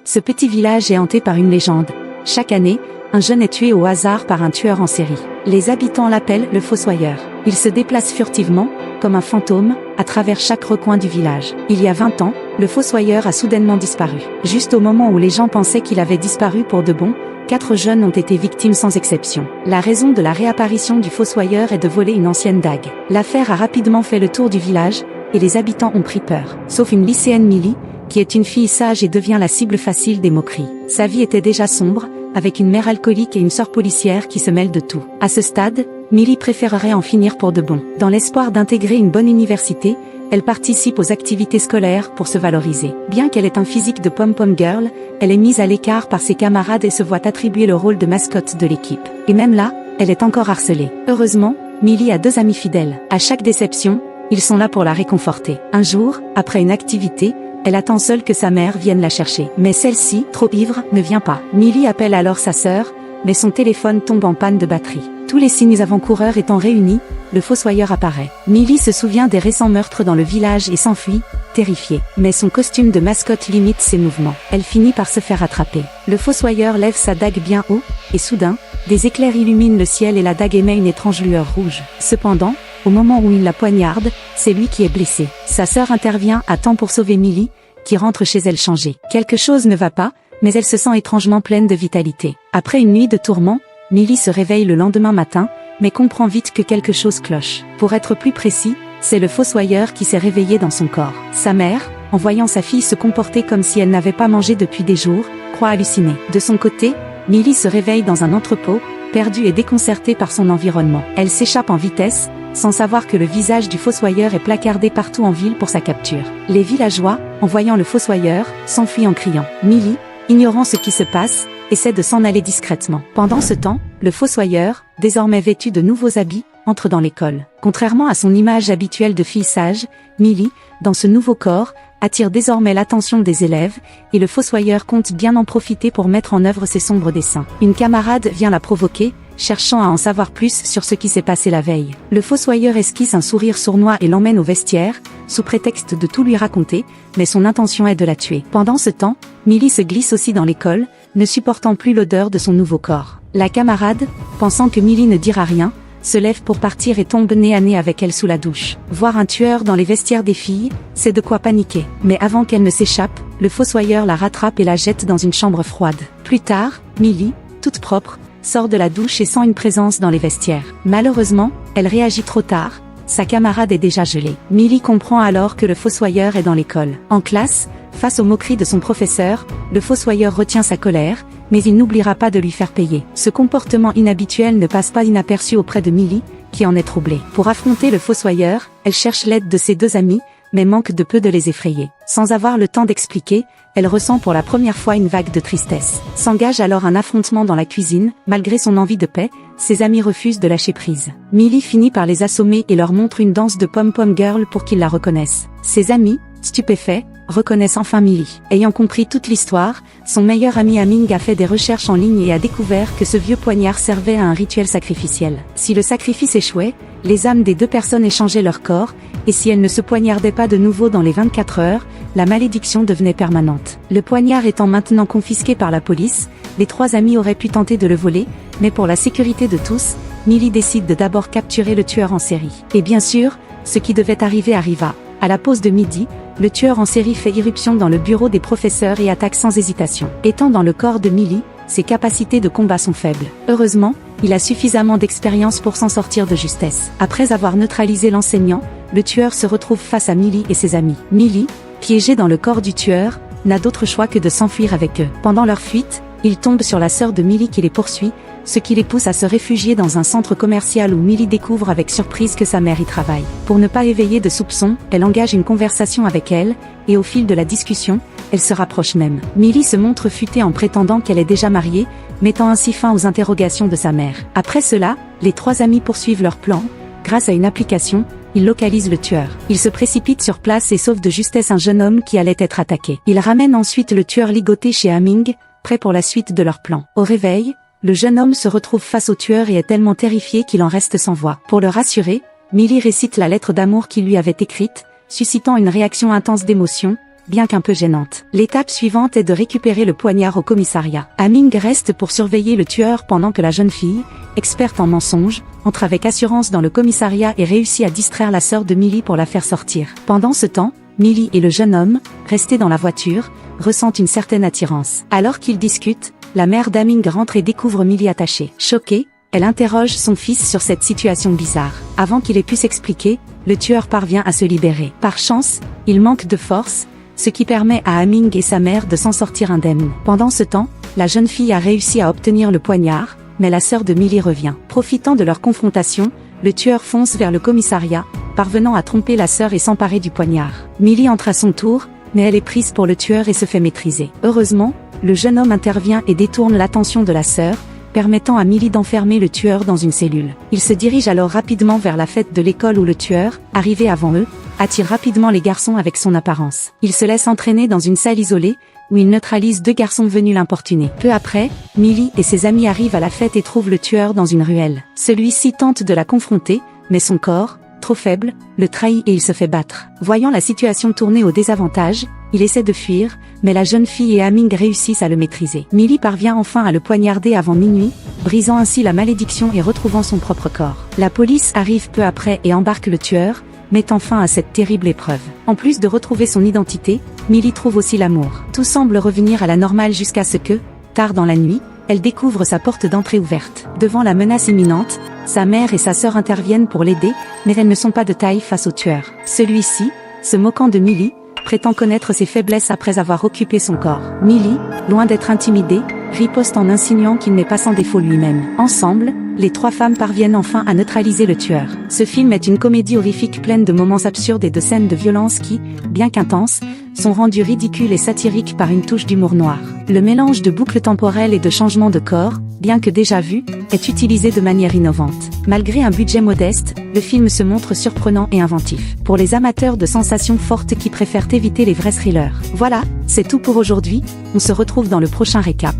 Ce petit village est hanté par une légende. Chaque année, un jeune est tué au hasard par un tueur en série. Les habitants l'appellent le Fossoyeur. Il se déplace furtivement, comme un fantôme, à travers chaque recoin du village. Il y a 20 ans, le Fossoyeur a soudainement disparu. Juste au moment où les gens pensaient qu'il avait disparu pour de bon, 4 jeunes ont été victimes sans exception. La raison de la réapparition du Fossoyeur est de voler une ancienne dague. L'affaire a rapidement fait le tour du village, et les habitants ont pris peur. Sauf une lycéenne Millie, qui est une fille sage et devient la cible facile des moqueries. Sa vie était déjà sombre, avec une mère alcoolique et une sœur policière qui se mêlent de tout. À ce stade, Millie préférerait en finir pour de bon. Dans l'espoir d'intégrer une bonne université, elle participe aux activités scolaires pour se valoriser. Bien qu'elle ait un physique de pom-pom girl, elle est mise à l'écart par ses camarades et se voit attribuer le rôle de mascotte de l'équipe. Et même là, elle est encore harcelée. Heureusement, Millie a 2 amis fidèles. À chaque déception, ils sont là pour la réconforter. Un jour, après une activité, elle attend seule que sa mère vienne la chercher. Mais celle-ci, trop ivre, ne vient pas. Millie appelle alors sa sœur, mais son téléphone tombe en panne de batterie. Tous les signes avant-coureurs étant réunis, le Fossoyeur apparaît. Millie se souvient des récents meurtres dans le village et s'enfuit, terrifiée. Mais son costume de mascotte limite ses mouvements. Elle finit par se faire attraper. Le Fossoyeur lève sa dague bien haut, et soudain, des éclairs illuminent le ciel et la dague émet une étrange lueur rouge. Cependant, au moment où il la poignarde, c'est lui qui est blessé. Sa sœur intervient à temps pour sauver Millie, qui rentre chez elle changée. Quelque chose ne va pas, mais elle se sent étrangement pleine de vitalité. Après une nuit de tourments, Millie se réveille le lendemain matin, mais comprend vite que quelque chose cloche. Pour être plus précis, c'est le Fossoyeur qui s'est réveillé dans son corps. Sa mère, en voyant sa fille se comporter comme si elle n'avait pas mangé depuis des jours, croit halluciner. De son côté, Millie se réveille dans un entrepôt, perdue et déconcertée par son environnement. Elle s'échappe en vitesse, sans savoir que le visage du Fossoyeur est placardé partout en ville pour sa capture. Les villageois, en voyant le Fossoyeur, s'enfuient en criant. Millie, ignorant ce qui se passe, essaie de s'en aller discrètement. Pendant ce temps, le Fossoyeur, désormais vêtu de nouveaux habits, entre dans l'école. Contrairement à son image habituelle de fille sage, Millie, dans ce nouveau corps, attire désormais l'attention des élèves, et le Fossoyeur compte bien en profiter pour mettre en œuvre ses sombres desseins. Une camarade vient la provoquer, cherchant à en savoir plus sur ce qui s'est passé la veille. Le Fossoyeur esquisse un sourire sournois et l'emmène au vestiaire, sous prétexte de tout lui raconter, mais son intention est de la tuer. Pendant ce temps, Millie se glisse aussi dans l'école, ne supportant plus l'odeur de son nouveau corps. La camarade, pensant que Millie ne dira rien, se lève pour partir et tombe nez à nez avec elle sous la douche. Voir un tueur dans les vestiaires des filles, c'est de quoi paniquer. Mais avant qu'elle ne s'échappe, le Fossoyeur la rattrape et la jette dans une chambre froide. Plus tard, Millie, toute propre, sort de la douche et sent une présence dans les vestiaires. Malheureusement, elle réagit trop tard, sa camarade est déjà gelée. Millie comprend alors que le Fossoyeur est dans l'école. En classe, face aux moqueries de son professeur, le Fossoyeur retient sa colère, mais il n'oubliera pas de lui faire payer. Ce comportement inhabituel ne passe pas inaperçu auprès de Millie, qui en est troublée. Pour affronter le Fossoyeur, elle cherche l'aide de ses 2 amis, mais manque de peu de les effrayer. Sans avoir le temps d'expliquer, elle ressent pour la première fois une vague de tristesse. S'engage alors un affrontement dans la cuisine, malgré son envie de paix, ses amis refusent de lâcher prise. Millie finit par les assommer et leur montre une danse de pom-pom girl pour qu'ils la reconnaissent. Ses amis, stupéfaits, reconnaissent enfin Millie. Ayant compris toute l'histoire, son meilleur ami Aming a fait des recherches en ligne et a découvert que ce vieux poignard servait à un rituel sacrificiel. Si le sacrifice échouait, les âmes des 2 personnes échangeaient leur corps, et si elles ne se poignardaient pas de nouveau dans les 24 heures, la malédiction devenait permanente. Le poignard étant maintenant confisqué par la police, les 3 amis auraient pu tenter de le voler, mais pour la sécurité de tous, Millie décide de d'abord capturer le tueur en série. Et bien sûr, ce qui devait arriver arriva. À la pause de midi, le tueur en série fait irruption dans le bureau des professeurs et attaque sans hésitation. Étant dans le corps de Millie, ses capacités de combat sont faibles. Heureusement, il a suffisamment d'expérience pour s'en sortir de justesse. Après avoir neutralisé l'enseignant, le tueur se retrouve face à Millie et ses amis. Millie, piégée dans le corps du tueur, n'a d'autre choix que de s'enfuir avec eux. Pendant leur fuite, il tombe sur la sœur de Millie qui les poursuit, ce qui les pousse à se réfugier dans un centre commercial où Millie découvre avec surprise que sa mère y travaille. Pour ne pas éveiller de soupçons, elle engage une conversation avec elle, et au fil de la discussion, elle se rapproche même. Millie se montre futée en prétendant qu'elle est déjà mariée, mettant ainsi fin aux interrogations de sa mère. Après cela, les 3 amis poursuivent leur plan. Grâce à une application, ils localisent le tueur. Ils se précipitent sur place et sauvent de justesse un jeune homme qui allait être attaqué. Ils ramènent ensuite le tueur ligoté chez Aming, prêt pour la suite de leur plan. Au réveil, le jeune homme se retrouve face au tueur et est tellement terrifié qu'il en reste sans voix. Pour le rassurer, Millie récite la lettre d'amour qu'il lui avait écrite, suscitant une réaction intense d'émotion, bien qu'un peu gênante. L'étape suivante est de récupérer le poignard au commissariat. Aming reste pour surveiller le tueur pendant que la jeune fille, experte en mensonges, entre avec assurance dans le commissariat et réussit à distraire la sœur de Millie pour la faire sortir. Pendant ce temps, Millie et le jeune homme, restés dans la voiture, ressentent une certaine attirance. Alors qu'ils discutent, la mère d'Aming rentre et découvre Millie attachée. Choquée, elle interroge son fils sur cette situation bizarre. Avant qu'il ait pu s'expliquer, le tueur parvient à se libérer. Par chance, il manque de force, ce qui permet à Aming et sa mère de s'en sortir indemnes. Pendant ce temps, la jeune fille a réussi à obtenir le poignard, mais la sœur de Millie revient. Profitant de leur confrontation, le tueur fonce vers le commissariat, parvenant à tromper la sœur et s'emparer du poignard. Millie entre à son tour, mais elle est prise pour le tueur et se fait maîtriser. Heureusement, le jeune homme intervient et détourne l'attention de la sœur, permettant à Millie d'enfermer le tueur dans une cellule. Il se dirige alors rapidement vers la fête de l'école où le tueur, arrivé avant eux, attire rapidement les garçons avec son apparence. Il se laisse entraîner dans une salle isolée, où il neutralise 2 garçons venus l'importuner. Peu après, Millie et ses amis arrivent à la fête et trouvent le tueur dans une ruelle. Celui-ci tente de la confronter, mais son corps, trop faible, le trahit et il se fait battre. Voyant la situation tourner au désavantage, il essaie de fuir, mais la jeune fille et Aming réussissent à le maîtriser. Millie parvient enfin à le poignarder avant minuit, brisant ainsi la malédiction et retrouvant son propre corps. La police arrive peu après et embarque le tueur, mettant fin à cette terrible épreuve. En plus de retrouver son identité, Millie trouve aussi l'amour. Tout semble revenir à la normale jusqu'à ce que, tard dans la nuit, elle découvre sa porte d'entrée ouverte. Devant la menace imminente, sa mère et sa sœur interviennent pour l'aider, mais elles ne sont pas de taille face au tueur. Celui-ci, se moquant de Millie, prétend connaître ses faiblesses après avoir occupé son corps. Millie, loin d'être intimidée, riposte en insinuant qu'il n'est pas sans défaut lui-même. Ensemble, les 3 femmes parviennent enfin à neutraliser le tueur. Ce film est une comédie horrifique pleine de moments absurdes et de scènes de violence qui, bien qu'intenses, sont rendus ridicules et satiriques par une touche d'humour noir. Le mélange de boucles temporelles et de changements de corps, bien que déjà vu, est utilisé de manière innovante. Malgré un budget modeste, le film se montre surprenant et inventif. Pour les amateurs de sensations fortes qui préfèrent éviter les vrais thrillers. Voilà, c'est tout pour aujourd'hui, on se retrouve dans le prochain récap.